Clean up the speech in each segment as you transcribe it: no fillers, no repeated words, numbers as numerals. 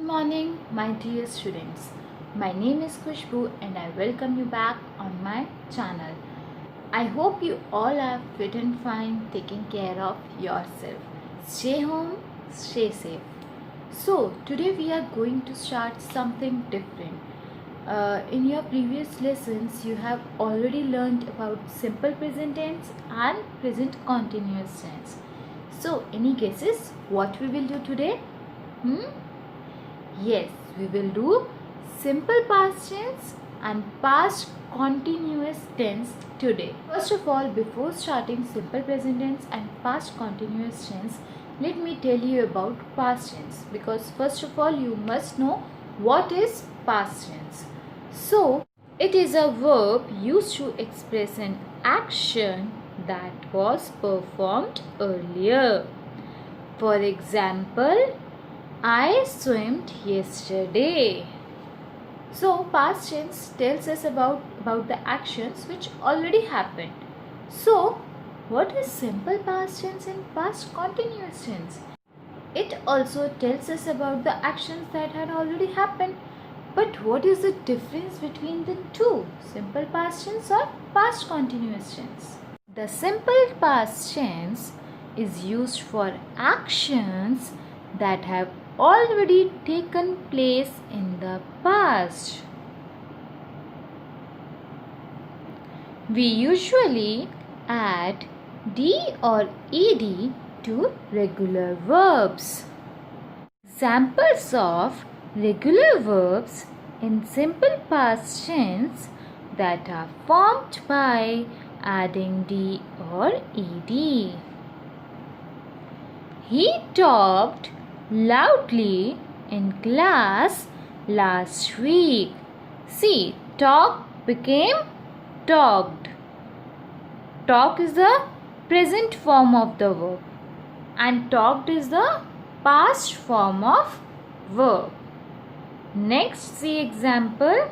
Morning, my dear students. My name is Kushbu and I welcome you back on my channel. I hope you all are fit and fine, taking care of yourself. Stay home, stay safe. So, today we are going to start something different. In your previous lessons, you have already learned about simple present tense and present continuous tense. So, any guesses what we will do today? Yes, we will do simple past tense and past continuous tense today. First of all, before starting simple present tense and past continuous tense, let me tell you about past tense, because first of all you must know what is past tense. So, it is a verb used to express an action that was performed earlier. For example, I swam yesterday. So past tense tells us about the actions which already happened. So what is simple past tense and past continuous tense? It also tells us about the actions that had already happened. But what is the difference between the two? Simple past tense or past continuous tense? The simple past tense is used for actions that have already taken place in the past. We usually add d or ed to regular verbs. Examples of regular verbs in simple past tense that are formed by adding d or ed. He talked loudly in class last week. See, talk became talked. Talk is the present form of the verb and talked is the past form of verb. Next, see example.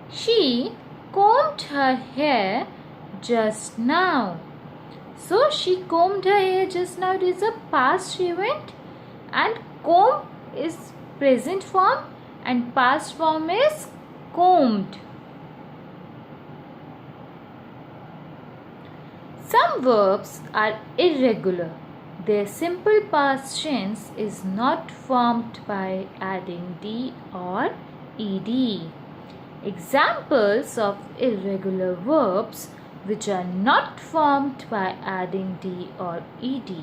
She combed her hair just now. So, she combed her hair just now. It is a past event. And comb is present form and past form is combed. Some verbs are irregular. Their simple past tense is not formed by adding d or ed. Examples of irregular verbs which are not formed by adding d or ed.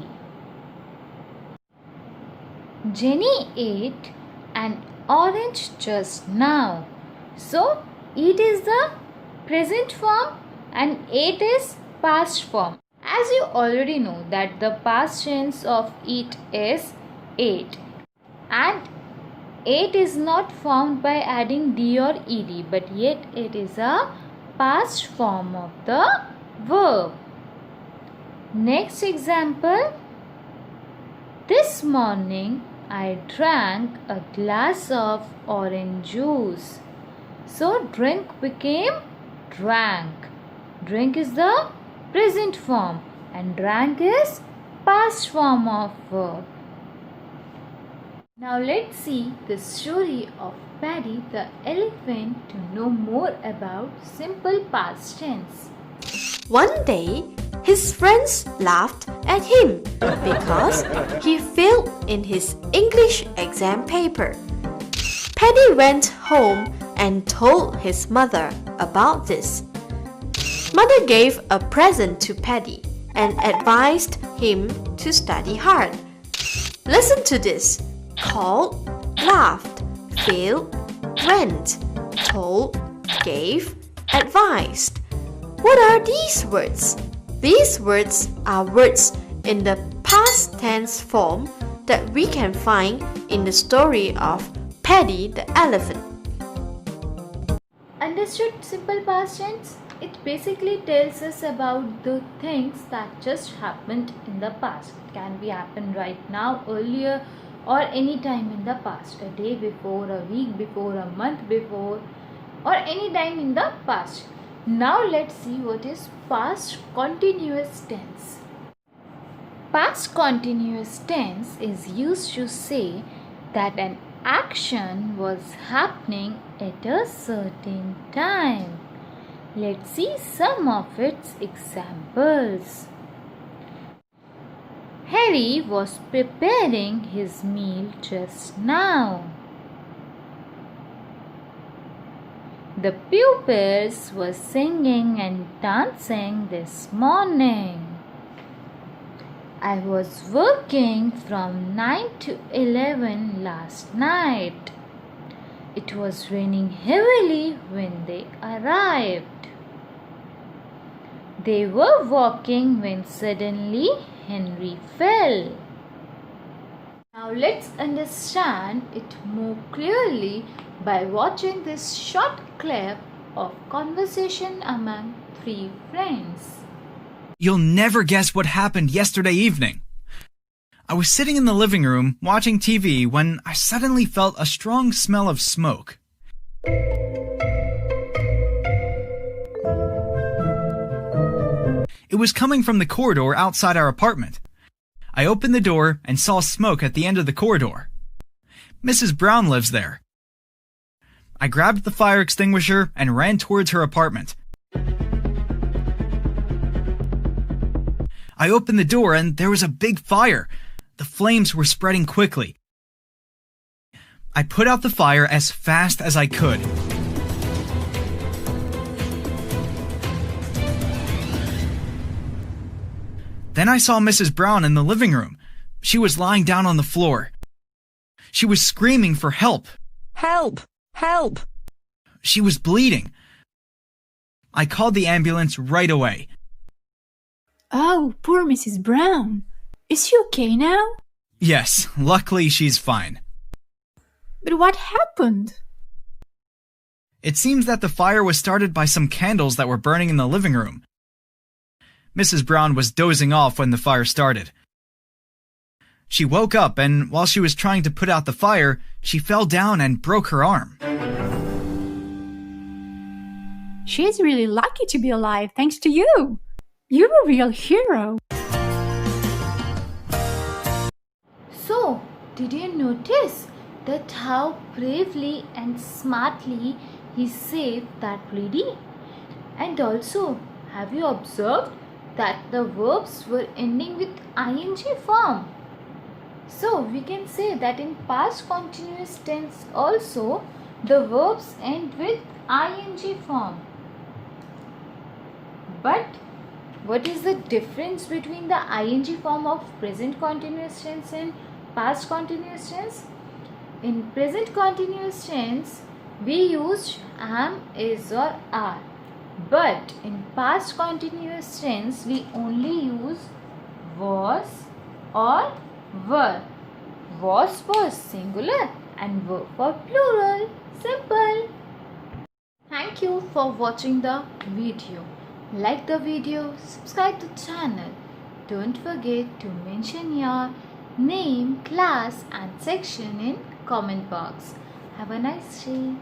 Jenny ate an orange just now. So, eat is the present form and ate is past form. As you already know that the past tense of eat is ate. And ate is not formed by adding d or ed, but yet it is a past form of the verb. Next example. This morning I drank a glass of orange juice. So drink became drank. Drink is the present form and drank is past form of verb. Now let's see the story of Paddy the elephant to know more about simple past tense. One day, his friends laughed at him because he failed in his English exam paper. Paddy went home and told his mother about this. Mother gave a present to Paddy and advised him to study hard. Listen to this. Called, laughed, failed, went, told, gave, advised. What are these words? These words are words in the past tense form that we can find in the story of Paddy the elephant. Understood simple past tense? It basically tells us about the things that just happened in the past. It can be happened right now, earlier, or any time in the past. A day before, a week before, a month before, or any time in the past. Now let's see what is past continuous tense. Past continuous tense is used to say that an action was happening at a certain time. Let's see some of its examples. Harry was preparing his meal just now. The pupils were singing and dancing this morning. I was working from 9 to 11 last night. It was raining heavily when they arrived. They were walking when suddenly Henry fell. Now let's understand it more clearly by watching this short clip of conversation among three friends. You'll never guess what happened yesterday evening. I was sitting in the living room watching TV when I suddenly felt a strong smell of smoke. It was coming from the corridor outside our apartment. I opened the door and saw smoke at the end of the corridor. Mrs. Brown lives there. I grabbed the fire extinguisher and ran towards her apartment. I opened the door and there was a big fire. The flames were spreading quickly. I put out the fire as fast as I could. Then I saw Mrs. Brown in the living room. She was lying down on the floor. She was screaming for help. Help! Help! She was bleeding. I called the ambulance right away. Oh, poor Mrs. Brown. Is she okay now? Yes, luckily she's fine. But what happened? It seems that the fire was started by some candles that were burning in the living room. Mrs. Brown was dozing off when the fire started. She woke up and while she was trying to put out the fire, she fell down and broke her arm. She's really lucky to be alive thanks to you. You're a real hero. So, did you notice that how bravely and smartly he saved that lady? And also, have you observed that the verbs were ending with ing form? So, we can say that in past continuous tense also, the verbs end with ing form. But what is the difference between the ing form of present continuous tense and past continuous tense? In present continuous tense, we use am, is or are. But in past continuous tense, we only use was or were. Was for singular and were for plural. Simple. Thank you for watching the video. Like the video, subscribe to the channel. Don't forget to mention your name, class and section in comment box. Have a nice day.